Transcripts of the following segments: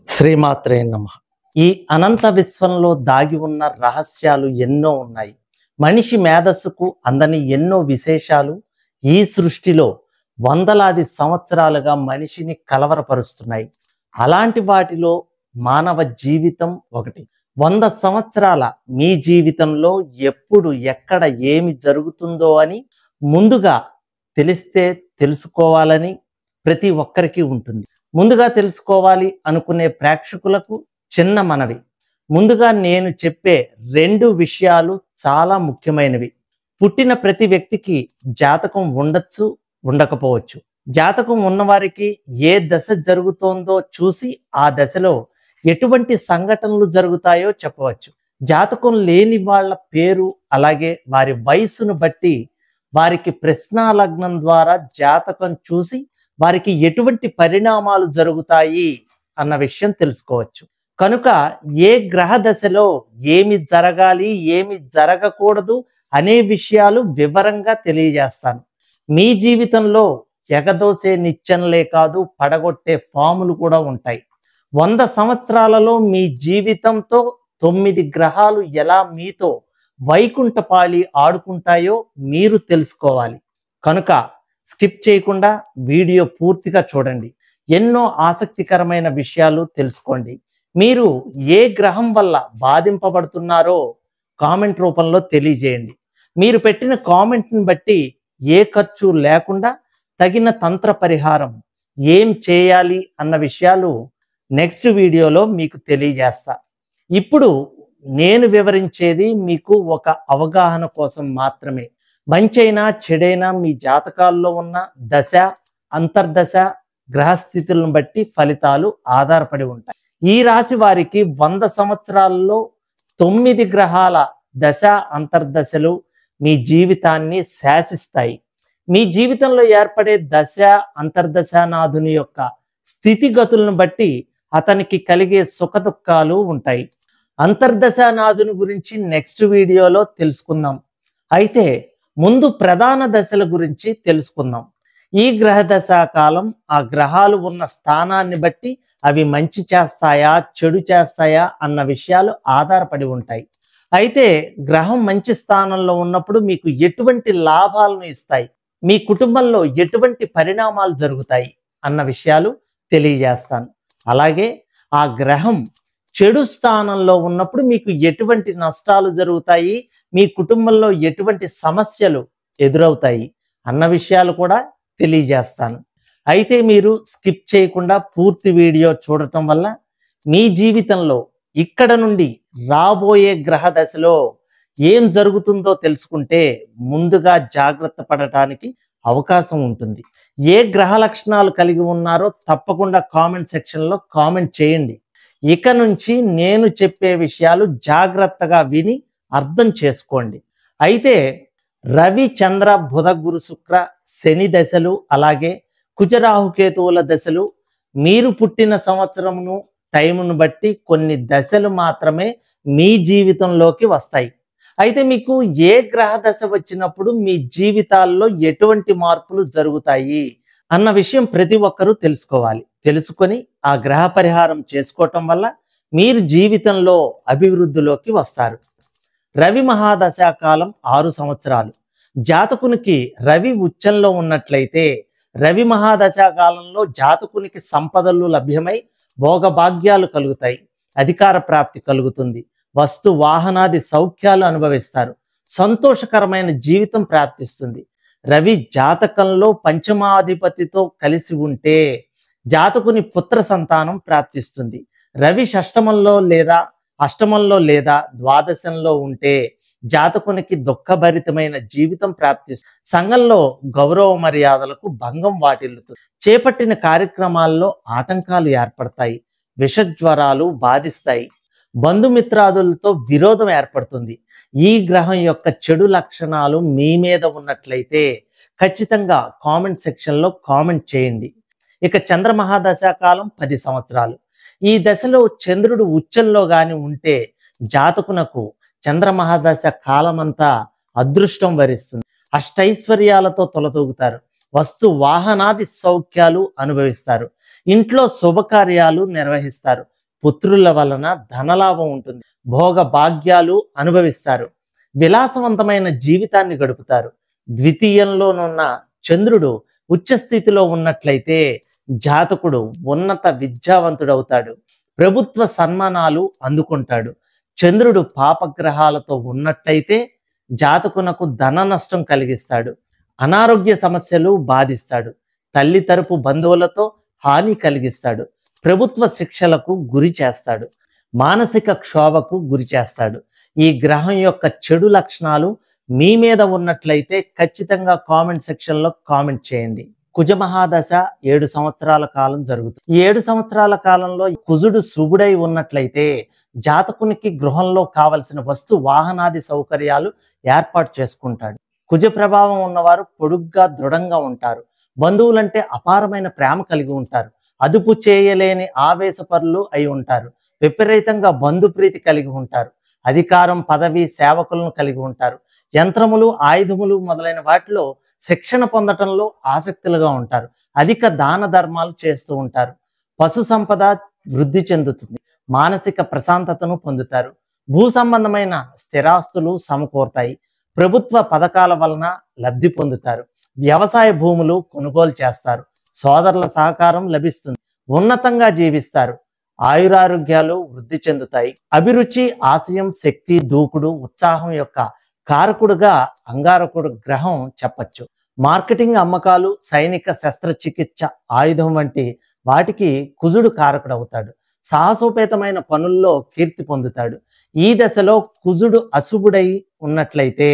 శ్రీమాత్రే నమః. ఈ అనంత విశ్వంలో దాగి ఉన్న రహస్యాలు ఎన్నో ఉన్నాయి. మనిషి మేధస్సుకు అందని ఎన్నో విశేషాలు ఈ సృష్టిలో వందలాది సంవత్సరాలుగా మనిషిని కలవరపరుస్తున్నాయి. అలాంటి వాటిలో మానవ జీవితం ఒకటి. 100 సంవత్సరాల మీ జీవితంలో ఎప్పుడు ఎక్కడ ఏమి జరుగుతుందో అని ముందుగా తెలిస్తే తెలుసుకోవాలని ప్రతి ఒక్కరికి ఉంటుంది. ముందుగా తెలుసుకోవాలి అనుకునే ప్రేక్షకులకు చిన్న మనవి. ముందుగా నేను చెప్పే 2 విషయాలు చాలా ముఖ్యమైనవి. పుట్టిన ప్రతి వ్యక్తికి జాతకం ఉండొచ్చు, ఉండకపోవచ్చు. జాతకం ఉన్నవారికి ఏ దశ జరుగుతోందో చూసి ఆ దశలో ఎటువంటి సంఘటనలు జరుగుతాయో చెప్పవచ్చు. జాతకం లేని వాళ్ళ పేరు అలాగే వారి వయసును బట్టి వారికి ప్రశ్నాలగ్నం ద్వారా జాతకం చూసి వారికి ఎటువంటి పరిణామాలు జరుగుతాయి అన్న విషయం తెలుసుకోవచ్చు. కనుక ఏ గ్రహ దశలో ఏమి జరగాలి, ఏమి జరగకూడదు అనే విషయాలు వివరంగా తెలియజేస్తాను. మీ జీవితంలో ఎగదోసే నిచ్చెనలే కాదు, పడగొట్టే పాములు కూడా ఉంటాయి. 100 సంవత్సరాలలో మీ జీవితంతో 9 గ్రహాలు ఎలా మీతో వైకుంఠపాళి ఆడుకుంటాయో మీరు తెలుసుకోవాలి. కనుక స్కిప్ చేయకుండా వీడియో పూర్తిగా చూడండి. ఎన్నో ఆసక్తికరమైన విషయాలు తెలుసుకోండి. మీరు ఏ గ్రహం వల్ల బాధింపబడుతున్నారో కామెంట్ రూపంలో తెలియజేయండి. మీరు పెట్టిన కామెంట్ని బట్టి ఏ ఖర్చు లేకుండా తగిన తంత్ర పరిహారం ఏం చేయాలి అన్న విషయాలు నెక్స్ట్ వీడియోలో మీకు తెలియజేస్తా. ఇప్పుడు నేను వివరించేది మీకు ఒక అవగాహన కోసం మాత్రమే. మంచైనా చెడైనా మీ జాతకాల్లో ఉన్న దశ, అంతర్దశ, గ్రహస్థితులను బట్టి ఫలితాలు ఆధారపడి ఉంటాయి. ఈ రాశి వారికి 100 సంవత్సరాల్లో 9 గ్రహాల దశ, అంతర్దశలు మీ జీవితాన్ని శాసిస్తాయి. మీ జీవితంలో ఏర్పడే దశ, అంతర్దశానాథుని యొక్క స్థితిగతులను బట్టి అతనికి కలిగే సుఖదుఖాలు ఉంటాయి. అంతర్దశానాథుని గురించి నెక్స్ట్ వీడియోలో తెలుసుకుందాం. అయితే ముందు ప్రధాన దశల గురించి తెలుసుకుందాం. ఈ గ్రహ దశా కాలం ఆ గ్రహాలు ఉన్న స్థానాన్ని బట్టి అవి మంచి చేస్తాయా, చెడు చేస్తాయా అన్న విషయాలు ఆధారపడి ఉంటాయి. అయితే గ్రహం మంచి స్థానంలో ఉన్నప్పుడు మీకు ఎటువంటి లాభాలను ఇస్తాయి, మీ కుటుంబంలో ఎటువంటి పరిణామాలు జరుగుతాయి అన్న విషయాలు తెలియజేస్తాను. అలాగే ఆ గ్రహం చెడు స్థానంలో ఉన్నప్పుడు మీకు ఎటువంటి నష్టాలు జరుగుతాయి, మీ కుటుంబంలో ఎటువంటి సమస్యలు ఎదురవుతాయి అన్న విషయాలు కూడా తెలియజేస్తాను. అయితే మీరు స్కిప్ చేయకుండా పూర్తి వీడియో చూడటం వల్ల మీ జీవితంలో ఇక్కడ నుండి రాబోయే గ్రహ దశలో ఏం జరుగుతుందో తెలుసుకుంటే ముందుగా జాగ్రత్త పడటానికి అవకాశం ఉంటుంది. ఏ గ్రహ లక్షణాలు కలిగి ఉన్నారో తప్పకుండా కామెంట్ సెక్షన్లో కామెంట్ చేయండి. ఇక నుంచి నేను చెప్పే విషయాలు జాగ్రత్తగా విని అర్థం చేసుకోండి. అయితే రవి, చంద్ర, బుధ, గురు, శుక్ర, శని దశలు అలాగే కుజరాహుకేతువుల దశలు మీరు పుట్టిన సంవత్సరమును టైమును బట్టి కొన్ని దశలు మాత్రమే మీ జీవితంలోకి వస్తాయి. అయితే మీకు ఏ గ్రహ దశ వచ్చినప్పుడు మీ జీవితాల్లో ఎటువంటి మార్పులు జరుగుతాయి అన్న విషయం ప్రతి ఒక్కరూ తెలుసుకోవాలి. తెలుసుకొని ఆ గ్రహ పరిహారం చేసుకోవటం వల్ల మీరు జీవితంలో అభివృద్ధిలోకి వస్తారు. రవి మహాదశా కాలం 6 సంవత్సరాలు. జాతకునికి రవి ఉచ్చంలో ఉన్నట్లయితే రవి మహాదశా కాలంలో జాతకునికి సంపదలు లభ్యమై భోగభాగ్యాలు కలుగుతాయి, అధికార ప్రాప్తి కలుగుతుంది, వస్తు వాహనాది సౌఖ్యాలు అనుభవిస్తారు, సంతోషకరమైన జీవితం ప్రాప్తిస్తుంది. రవి జాతకంలో పంచమాధిపతితో కలిసి ఉంటే జాతకుని పుత్ర సంతానం ప్రాప్తిస్తుంది. రవి షష్టమంలో లేదా అష్టమంలో లేదా ద్వాదశంలో ఉంటే జాతకునికి దుఃఖభరితమైన జీవితం ప్రాప్తిస్తుంది. సంఘంలో గౌరవ మర్యాదలకు భంగం వాటిల్లుతుంది. చేపట్టిన కార్యక్రమాల్లో ఆటంకాలు ఏర్పడతాయి, విషజ్వరాలు బాధిస్తాయి, బంధుమిత్రాదులతో విరోధం ఏర్పడుతుంది. ఈ గ్రహం యొక్క చెడు లక్షణాలు మీ మీద ఉన్నట్లయితే ఖచ్చితంగా కామెంట్ సెక్షన్లో కామెంట్ చేయండి. ఇక చంద్ర మహాదశా కాలం 10 సంవత్సరాలు. ఈ దశలో చంద్రుడు ఉచ్చంలో గాని ఉంటే జాతకునకు చంద్ర మహాదశ కాలమంతా అదృష్టం వరిస్తుంది. అష్టైశ్వర్యాలతో తొలతూగుతారు. వస్తు వాహనాది సౌఖ్యాలు అనుభవిస్తారు. ఇంట్లో శుభకార్యాలు నిర్వహిస్తారు. పుత్రుల వలన ధనలాభం ఉంటుంది. భోగ భాగ్యాలు అనుభవిస్తారు. విలాసవంతమైన జీవితాన్ని గడుపుతారు. ద్వితీయంలోనున్న చంద్రుడు ఉచ్చ స్థితిలో ఉన్నట్లయితే జాతకుడు ఉన్నత విద్యావంతుడవుతాడు. ప్రభుత్వ సన్మానాలు అందుకుంటాడు. చంద్రుడు పాపగ్రహాలతో ఉన్నట్లయితే జాతకునకు ధన నష్టం కలిగిస్తాడు. అనారోగ్య సమస్యలు బాధిస్తాడు. తల్లి తరపు బంధువులతో హాని కలిగిస్తాడు. ప్రభుత్వ శిక్షలకు గురి చేస్తాడు. మానసిక క్షోభకు గురి చేస్తాడు. ఈ గ్రహం యొక్క చెడు లక్షణాలు మీ మీద ఉన్నట్లయితే ఖచ్చితంగా కామెంట్ సెక్షన్లో కామెంట్ చేయండి. కుజ మహాదశ 7 సంవత్సరాల కాలం జరుగుతుంది. ఈ 7 సంవత్సరాల కాలంలో కుజుడు శుభుడై ఉన్నట్లయితే జాతకునికి గృహంలో కావలసిన వస్తు వాహనాది సౌకర్యాలు ఏర్పాటు చేసుకుంటాడు. కుజ ప్రభావం ఉన్నవారు పొడుగ్గా దృఢంగా ఉంటారు. బంధువులంటే అపారమైన ప్రేమ కలిగి ఉంటారు. అదుపు చేయలేని ఆవేశపరులు అయి ఉంటారు. విపరీతంగా బంధుప్రీతి కలిగి ఉంటారు. అధికారం, పదవి, సేవకులను కలిగి ఉంటారు. యంత్రములు, ఆయుధములు మొదలైన వాటిలో శిక్షణ పొందటంలో ఆసక్తులుగా ఉంటారు. అధిక దాన ధర్మాలు చేస్తూ ఉంటారు. పశు సంపద వృద్ధి చెందుతుంది. మానసిక ప్రశాంతతను పొందుతారు. భూ సంబంధమైన స్థిరాస్తులు సమకూరుతాయి. ప్రభుత్వ పథకాల వలన లబ్ధి పొందుతారు. వ్యవసాయ భూములు కొనుగోలు చేస్తారు. సోదరుల సహకారం లభిస్తుంది. ఉన్నతంగా జీవిస్తారు. ఆయురారోగ్యాలు వృద్ధి చెందుతాయి. అభిరుచి, ఆశయం, శక్తి, దూకుడు, ఉత్సాహం యొక్క కారకుడుగా అంగారకుడు గ్రహం చెప్పచ్చు. మార్కెటింగ్, అమ్మకాలు, సైనిక శస్త్రచికిత్స, ఆయుధం వంటి వాటికి కుజుడు కారకుడవుతాడు. సాహసోపేతమైన పనుల్లో కీర్తి పొందుతాడు. ఈ దశలో కుజుడు అశుభుడై ఉన్నట్లయితే,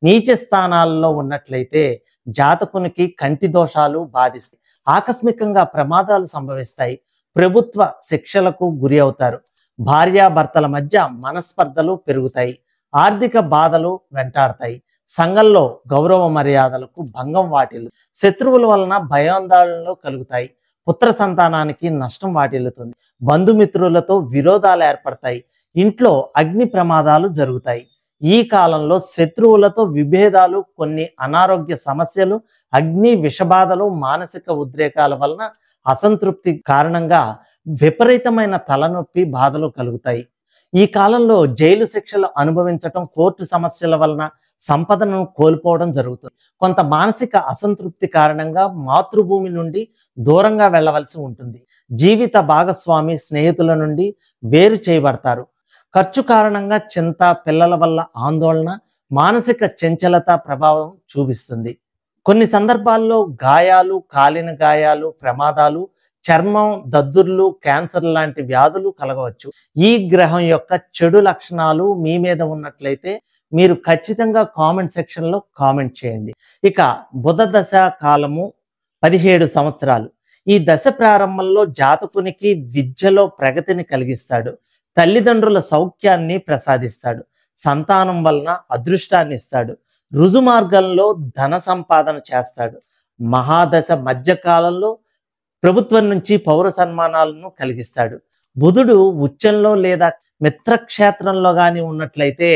నీచ స్థానాల్లో ఉన్నట్లయితే జాతకునికి కంటి దోషాలు బాధిస్తాయి. ఆకస్మికంగా ప్రమాదాలు సంభవిస్తాయి. ప్రభుత్వ శిక్షలకు గురి అవుతారు. భార్యాభర్తల మధ్య మనస్పర్ధలు పెరుగుతాయి. ఆర్థిక బాధలు వెంటాడతాయి. సంఘంలో గౌరవ మర్యాదలకు భంగం వాటిల్లు. శత్రువుల వలన భయాందోళనలు కలుగుతాయి. పుత్ర సంతానానికి నష్టం వాటిల్లుతుంది. బంధుమిత్రులతో విరోధాలు ఏర్పడతాయి. ఇంట్లో అగ్ని ప్రమాదాలు జరుగుతాయి. ఈ కాలంలో శత్రువులతో విభేదాలు, కొన్ని అనారోగ్య సమస్యలు, అగ్ని విషబాధలు, మానసిక ఉద్రేకాల వలన అసంతృప్తి కారణంగా విపరీతమైన తలనొప్పి, బాధలు కలుగుతాయి. ఈ కాలంలో జైలు శిక్షలు అనుభవించటం, కోర్టు సమస్యల వలన సంపదను కోల్పోవడం జరుగుతుంది. కొంత మానసిక అసంతృప్తి కారణంగా మాతృభూమి నుండి దూరంగా వెళ్ళవలసి ఉంటుంది. జీవిత భాగస్వామి, స్నేహితుల నుండి వేరు చేయబడతారు. ఖర్చు కారణంగా చింత, పిల్లల వల్ల ఆందోళన, మానసిక చంచలత ప్రభావం చూపిస్తుంది. కొన్ని సందర్భాల్లో గాయాలు, కాలిన గాయాలు, ప్రమాదాలు, చర్మం, దద్దుర్లు, క్యాన్సర్ లాంటి వ్యాధులు కలగవచ్చు. ఈ గ్రహం యొక్క చెడు లక్షణాలు మీ మీద ఉన్నట్లయితే మీరు ఖచ్చితంగా కామెంట్ సెక్షన్లో కామెంట్ చేయండి. ఇక బుధ దశ కాలము 17 సంవత్సరాలు. ఈ దశ ప్రారంభంలో జాతకునికి విద్యలో ప్రగతిని కలిగిస్తాడు. తల్లిదండ్రుల సౌఖ్యాన్ని ప్రసాదిస్తాడు. సంతానం వలన అదృష్టాన్ని ఇస్తాడు. రుజు మార్గంలో ధన సంపాదన చేస్తాడు. మహాదశ మధ్యకాలంలో ప్రభుత్వం నుంచి పౌర సన్మానాలను కలిగిస్తాడు. బుధుడు ఉచ్చంలో లేదా మిత్రక్షేత్రంలో కానీ ఉన్నట్లయితే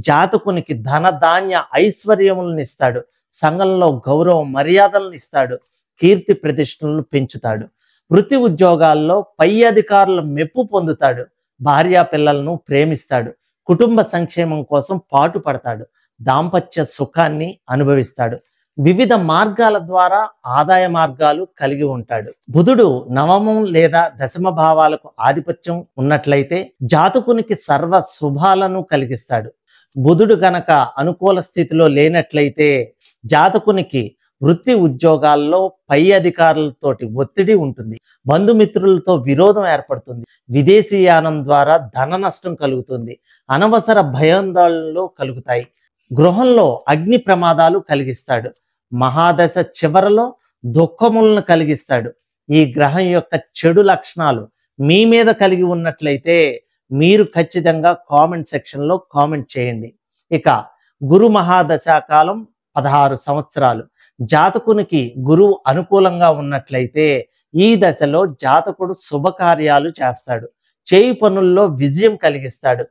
జాతకునికి ధన, ధాన్య, ఐశ్వర్యములను ఇస్తాడు. సంఘంలో గౌరవ మర్యాదలను ఇస్తాడు. కీర్తి ప్రతిష్టలను పెంచుతాడు. వృత్తి ఉద్యోగాల్లో పై అధికారుల మెప్పు పొందుతాడు. భార్యా పిల్లలను ప్రేమిస్తాడు. కుటుంబ సంక్షేమం కోసం పాటుపడతాడు. దాంపత్య సుఖాన్ని అనుభవిస్తాడు. వివిధ మార్గాల ద్వారా ఆదాయ మార్గాలు కలిగి ఉంటాడు. బుధుడు నవమం లేదా దశమ భావాలకు ఆధిపత్యం ఉన్నట్లయితే జాతకునికి సర్వ శుభాలను కలిగిస్తాడు. బుధుడు గనక అనుకూల స్థితిలో లేనట్లయితే జాతకునికి వృత్తి ఉద్యోగాల్లో పై అధికారులతోటి ఒత్తిడి ఉంటుంది. బంధుమిత్రులతో విరోధం ఏర్పడుతుంది. విదేశీయానం ద్వారా ధన నష్టం కలుగుతుంది. అనవసర భయాందోళనలు కలుగుతాయి. గృహంలో అగ్ని ప్రమాదాలు కలిగిస్తాడు. మహాదశ చివరలో దుఃఖములను కలిగిస్తాడు. ఈ గ్రహం యొక్క చెడు లక్షణాలు మీ మీద కలిగి ఉన్నట్లయితే మీరు ఖచ్చితంగా కామెంట్ సెక్షన్లో కామెంట్ చేయండి. ఇక గురు మహాదశ కాలం 16 సంవత్సరాలు. జాతకునికి గురువు అనుకూలంగా ఉన్నట్లయితే ఈ దశలో జాతకుడు శుభకార్యాలు చేస్తాడు. చేయి పనుల్లో విజయం కలిగిస్తాడు.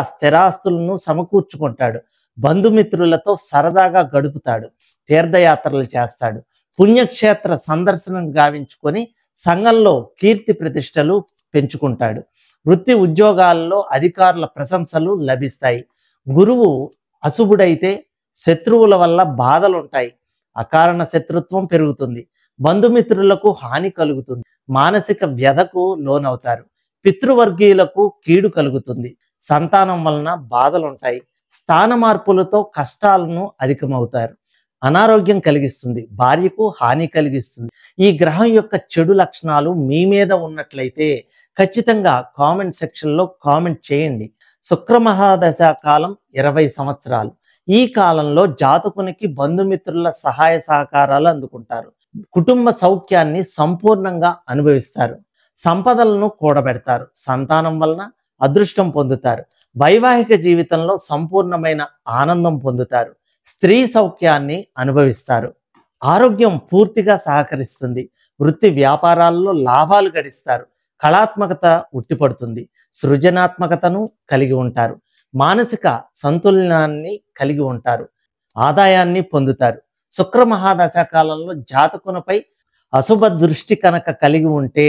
స్థిరాస్తులను సమకూర్చుకుంటాడు. బంధుమిత్రులతో సరదాగా గడుపుతాడు, తీర్థయాత్రలు చేస్తాడు, పుణ్యక్షేత్ర సందర్శనం గావించుకొని సంఘంలో కీర్తి ప్రతిష్టలు పెంచుకుంటాడు. వృత్తి ఉద్యోగాల్లో అధికారుల ప్రశంసలు లభిస్తాయి. గురువు అశుభుడైతే శత్రువుల వల్ల బాధలుంటాయి, అకారణ శత్రుత్వం పెరుగుతుంది, బంధుమిత్రులకు హాని కలుగుతుంది, మానసిక వ్యధకు లోనవుతారు, పితృవర్గీయులకు కీడు కలుగుతుంది, సంతానం వలన బాధలుంటాయి, స్థాన మార్పులతో కష్టాలను అధికమవుతారు, అనారోగ్యం కలిగిస్తుంది, భార్యకు హాని కలిగిస్తుంది. ఈ గ్రహం యొక్క చెడు లక్షణాలు మీ మీద ఉన్నట్లయితే ఖచ్చితంగా కామెంట్ సెక్షన్లో కామెంట్ చేయండి. శుక్రమహాదశ కాలం 20 సంవత్సరాలు. ఈ కాలంలో జాతకునికి బంధుమిత్రుల సహాయ సహకారాలు అందుకుంటారు, కుటుంబ సౌఖ్యాన్ని సంపూర్ణంగా అనుభవిస్తారు, సంపదలను కూడబెడతారు, సంతానం వలన అదృష్టం పొందుతారు, వైవాహిక జీవితంలో సంపూర్ణమైన ఆనందం పొందుతారు, స్త్రీ సౌఖ్యాన్ని అనుభవిస్తారు, ఆరోగ్యం పూర్తిగా సహకరిస్తుంది, వృత్తి వ్యాపారాల్లో లాభాలు గడిస్తారు, కళాత్మకత ఉట్టిపడుతుంది, సృజనాత్మకతను కలిగి ఉంటారు, మానసిక సంతులనాన్ని కలిగి ఉంటారు, ఆదాయాన్ని పొందుతారు. శుక్ర మహాదశ కాలంలో జాతకునిపై అశుభ దృష్టి కనుక కలిగి ఉంటే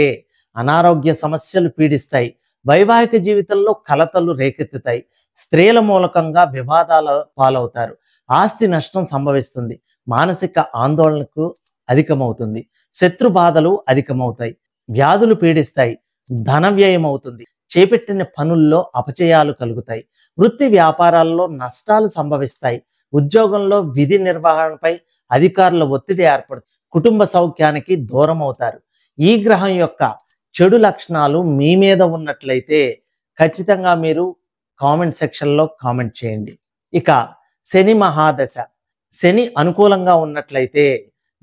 అనారోగ్య సమస్యలు పీడిస్తాయి, వైవాహిక జీవితంలో కలతలు రేకెత్తుతాయి, స్త్రీల మూలకంగా వివాదాల పాలవుతారు, ఆస్తి నష్టం సంభవిస్తుంది, మానసిక ఆందోళనకు అధికమవుతుంది, శత్రు బాధలు అధికమవుతాయి, వ్యాధులు పీడిస్తాయి, ధన వ్యయం అవుతుంది, చేపట్టిన పనుల్లో అపచయాలు కలుగుతాయి, వృత్తి వ్యాపారాల్లో నష్టాలు సంభవిస్తాయి, ఉద్యోగంలో విధి నిర్వహణపై అధికారుల ఒత్తిడి ఏర్పడుతుంది, కుటుంబ సౌఖ్యానికి దూరం అవుతారు. ఈ గ్రహం యొక్క చెడు లక్షణాలు మీ మీద ఉన్నట్లయితే ఖచ్చితంగా మీరు కామెంట్ సెక్షన్లో కామెంట్ చేయండి. ఇక శని మహాదశ. శని అనుకూలంగా ఉన్నట్లయితే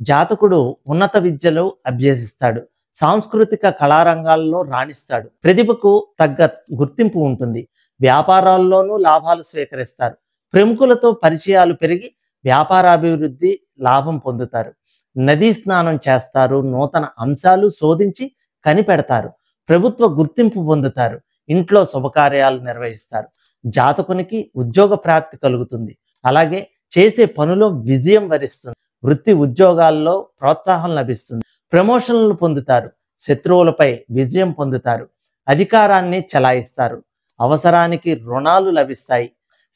జాతకుడు ఉన్నత విద్యలు అభ్యసిస్తాడు, సాంస్కృతిక కళారంగాల్లో రాణిస్తాడు, ప్రతిభకు తగ్గ గుర్తింపు ఉంటుంది, వ్యాపారాల్లోనూ లాభాలు స్వీకరిస్తారు, ప్రముఖులతో పరిచయాలు పెరిగి వ్యాపారాభివృద్ధి లాభం పొందుతారు, నదీ స్నానం చేస్తారు, నూతన అంశాలు శోధించి కనిపెడతారు, ప్రభుత్వ గుర్తింపు పొందుతారు, ఇంట్లో శుభకార్యాలు నిర్వహిస్తారు, జాతకునికి ఉద్యోగ ప్రాప్తి కలుగుతుంది, అలాగే చేసే పనిలో విజయం వరిస్తుంది, వృత్తి ఉద్యోగాల్లో ప్రోత్సాహం లభిస్తుంది, ప్రమోషన్లు పొందుతారు, శత్రువులపై విజయం పొందుతారు, అధికారాన్ని చెలాయిస్తారు, అవసరానికి రుణాలు లభిస్తాయి.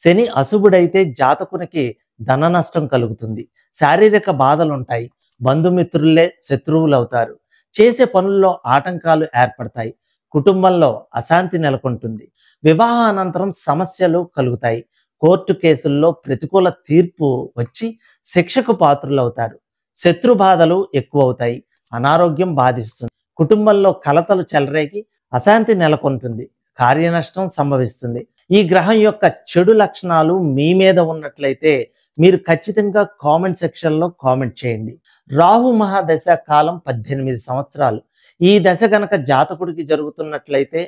శని అశుభుడైతే జాతకునికి ధన నష్టం కలుగుతుంది, శారీరక బాధలుంటాయి, బంధుమిత్రులే శత్రువులు అవుతారు, చేసే పనుల్లో ఆటంకాలు ఏర్పడతాయి, కుటుంబంలో అశాంతి నెలకొంటుంది, వివాహానంతరం సమస్యలు కలుగుతాయి, కోర్టు కేసుల్లో ప్రతికూల తీర్పు వచ్చి శిక్షకు పాత్రులవుతారు, శత్రు బాధలు ఎక్కువవుతాయి, అనారోగ్యం బాధిస్తుంది, కుటుంబంలో కలతలు చెలరేగి అశాంతి నెలకొంటుంది, కార్యనష్టం సంభవిస్తుంది. ఈ గ్రహం యొక్క చెడు లక్షణాలు మీ మీద ఉన్నట్లయితే మీరు ఖచ్చితంగా కామెంట్ సెక్షన్లో కామెంట్ చేయండి. రాహు మహాదశ కాలం 18 సంవత్సరాలు. ఈ దశ గనక జాతకుడికి జరుగుతున్నట్లయితే,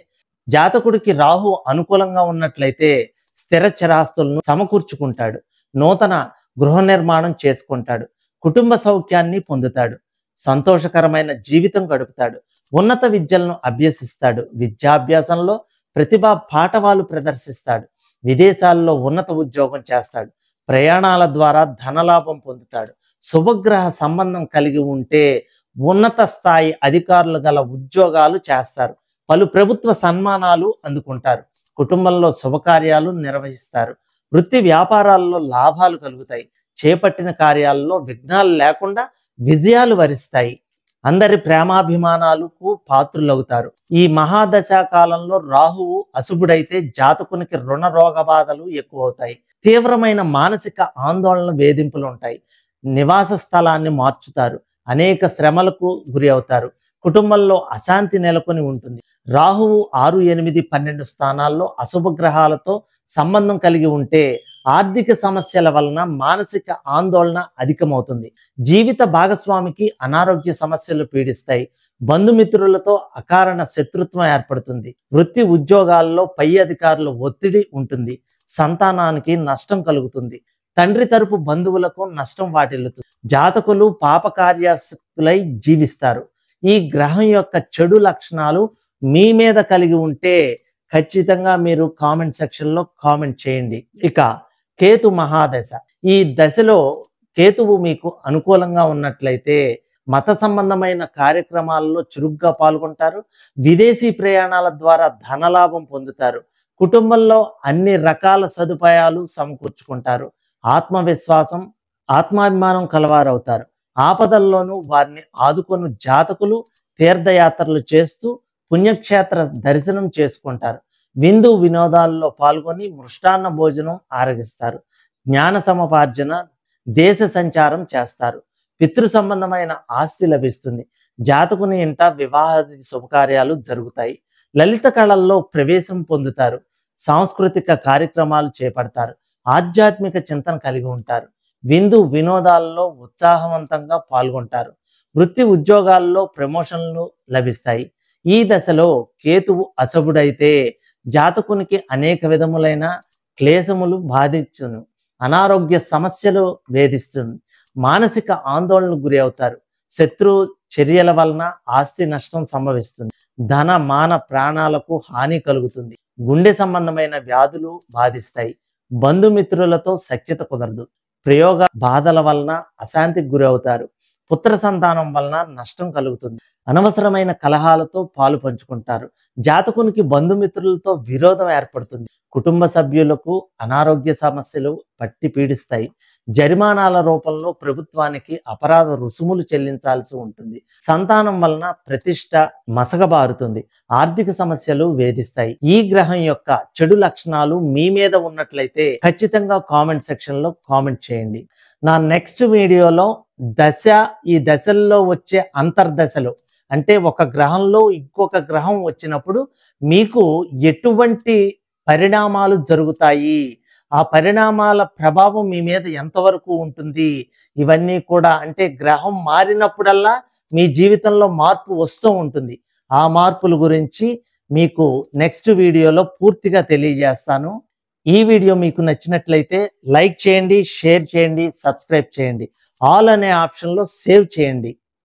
జాతకుడికి రాహు అనుకూలంగా ఉన్నట్లయితే స్థిర చరాస్తులను సమకూర్చుకుంటాడు, నూతన గృహ నిర్మాణం చేసుకుంటాడు, కుటుంబ సౌఖ్యాన్ని పొందుతాడు, సంతోషకరమైన జీవితం గడుపుతాడు, ఉన్నత విద్యలను అభ్యసిస్తాడు, విద్యాభ్యాసంలో ప్రతిభా పాఠవాలు ప్రదర్శిస్తాడు, విదేశాల్లో ఉన్నత ఉద్యోగం చేస్తాడు, ప్రయాణాల ద్వారా ధనలాభం పొందుతాడు, శుభగ్రహ సంబంధం కలిగి ఉంటే ఉన్నత స్థాయి అధికారులు గల ఉద్యోగాలు చేస్తారు, పలు ప్రభుత్వ సన్మానాలు అందుకుంటారు, కుటుంబంలో శుభకార్యాలు నిర్వహిస్తారు, వృత్తి వ్యాపారాల్లో లాభాలు కలుగుతాయి, చేపట్టిన కార్యాల్లో విఘ్నాలు లేకుండా విజయాలు వరిస్తాయి, అందరి ప్రేమాభిమానాలకు పాత్రులవుతారు. ఈ మహాదశ కాలంలో రాహువు అశుభుడైతే జాతకునికి రుణ రోగ బాధలు ఎక్కువవుతాయి, తీవ్రమైన మానసిక ఆందోళన వేధింపులు ఉంటాయి, నివాస స్థలాన్ని మార్చుతారు, అనేక శ్రమలకు గురి అవుతారు, కుటుంబంలో అశాంతి నెలకొని ఉంటుంది. రాహువు 6, 8, 12 స్థానాల్లో అశుభ గ్రహాలతో సంబంధం కలిగి ఉంటే ఆర్థిక సమస్యల వలన మానసిక ఆందోళన అధికమవుతుంది, జీవిత భాగస్వామికి అనారోగ్య సమస్యలు పీడిస్తాయి, బంధుమిత్రులతో అకారణ శత్రుత్వం ఏర్పడుతుంది, వృత్తి ఉద్యోగాల్లో పై అధికారుల ఒత్తిడి ఉంటుంది, సంతానానికి నష్టం కలుగుతుంది, తండ్రి తరపు బంధువులకు నష్టం వాటిల్లుతుంది, జాతకులు పాపకార్యాసక్తులై జీవిస్తారు. ఈ గ్రహం యొక్క చెడు లక్షణాలు మీ మీద కలిగి ఉంటే ఖచ్చితంగా మీరు కామెంట్ సెక్షన్లో కామెంట్ చేయండి. ఇక కేతు మహాదశ. ఈ దశలో కేతువు మీకు అనుకూలంగా ఉన్నట్లయితే మత సంబంధమైన కార్యక్రమాల్లో చురుగ్గా పాల్గొంటారు. విదేశీ ప్రయాణాల ద్వారా ధనలాభం పొందుతారు. కుటుంబంలో అన్ని రకాల సదుపాయాలు సమకూర్చుకుంటారు. ఆత్మవిశ్వాసం, ఆత్మాభిమానం కలవారవుతారు. ఆపదల్లోనూ వారిని ఆదుకొను జాతకులు తీర్థయాత్రలు చేస్తూ పుణ్యక్షేత్ర దర్శనం చేసుకుంటారు. విందు వినోదాల్లో పాల్గొని మృష్టాన్న భోజనం ఆరగిస్తారు. జ్ఞాన సముపార్జన, దేశ సంచారం చేస్తారు. పితృ సంబంధమైన ఆస్తి లభిస్తుంది. జాతకుని ఇంట వివాహాది శుభకార్యాలు జరుగుతాయి. లలిత కళల్లో ప్రవేశం పొందుతారు. సాంస్కృతిక కార్యక్రమాలు చేపడతారు. ఆధ్యాత్మిక చింతన కలిగి ఉంటారు. విందు వినోదాల్లో ఉత్సాహవంతంగా పాల్గొంటారు. వృత్తి ఉద్యోగాల్లో ప్రమోషన్లు లభిస్తాయి. ఈ దశలో కేతువు అశుభుడైతే జాతకునికి అనేక విధములైన క్లేశములు బాధించును. అనారోగ్య సమస్యలు వేధిస్తుంది. మానసిక ఆందోళనకు గురి అవుతారు. శత్రు చర్యల వలన ఆస్తి నష్టం సంభవిస్తుంది. ధన మాన ప్రాణాలకు హాని కలుగుతుంది. గుండె సంబంధమైన వ్యాధులు బాధిస్తాయి. బంధుమిత్రులతో సఖ్యత కుదరదు. ప్రయోగ బాధల వలన అశాంతికి గురి అవుతారు. పుత్ర సంతానం వలన నష్టం కలుగుతుంది. అనవసరమైన కలహాలతో పాలు పంచుకుంటారు. జాతకునికి బంధుమిత్రులతో విరోధం ఏర్పడుతుంది. కుటుంబ సభ్యులకు అనారోగ్య సమస్యలు పట్టి పీడిస్తాయి. జరిమానాల రూపంలో ప్రభుత్వానికి అపరాధ రుసుములు చెల్లించాల్సి ఉంటుంది. సంతానం వలన ప్రతిష్ట మసకబారుతుంది. ఆర్థిక సమస్యలు వేధిస్తాయి. ఈ గ్రహం యొక్క చెడు లక్షణాలు మీ మీద ఉన్నట్లయితే ఖచ్చితంగా కామెంట్ సెక్షన్ లో కామెంట్ చేయండి. నా నెక్స్ట్ వీడియోలో ఈ దశల్లో వచ్చే అంతర్దశలు, అంటే ఒక గ్రహంలో ఇంకొక గ్రహం వచ్చినప్పుడు మీకు ఎటువంటి పరిణామాలు జరుగుతాయి, ఆ పరిణామాల ప్రభావం మీ మీద ఎంతవరకు ఉంటుంది, ఇవన్నీ కూడా, అంటే గ్రహం మారినప్పుడల్లా మీ జీవితంలో మార్పు వస్తూ ఉంటుంది. ఆ మార్పుల గురించి మీకు నెక్స్ట్ వీడియోలో పూర్తిగా తెలియజేస్తాను. ఈ వీడియో మీకు నచ్చినట్లయితే లైక్ చేయండి, షేర్ చేయండి, సబ్స్క్రైబ్ చేయండి. ఆల్ అనే ఆప్షన్లో సేవ్ చేయండి.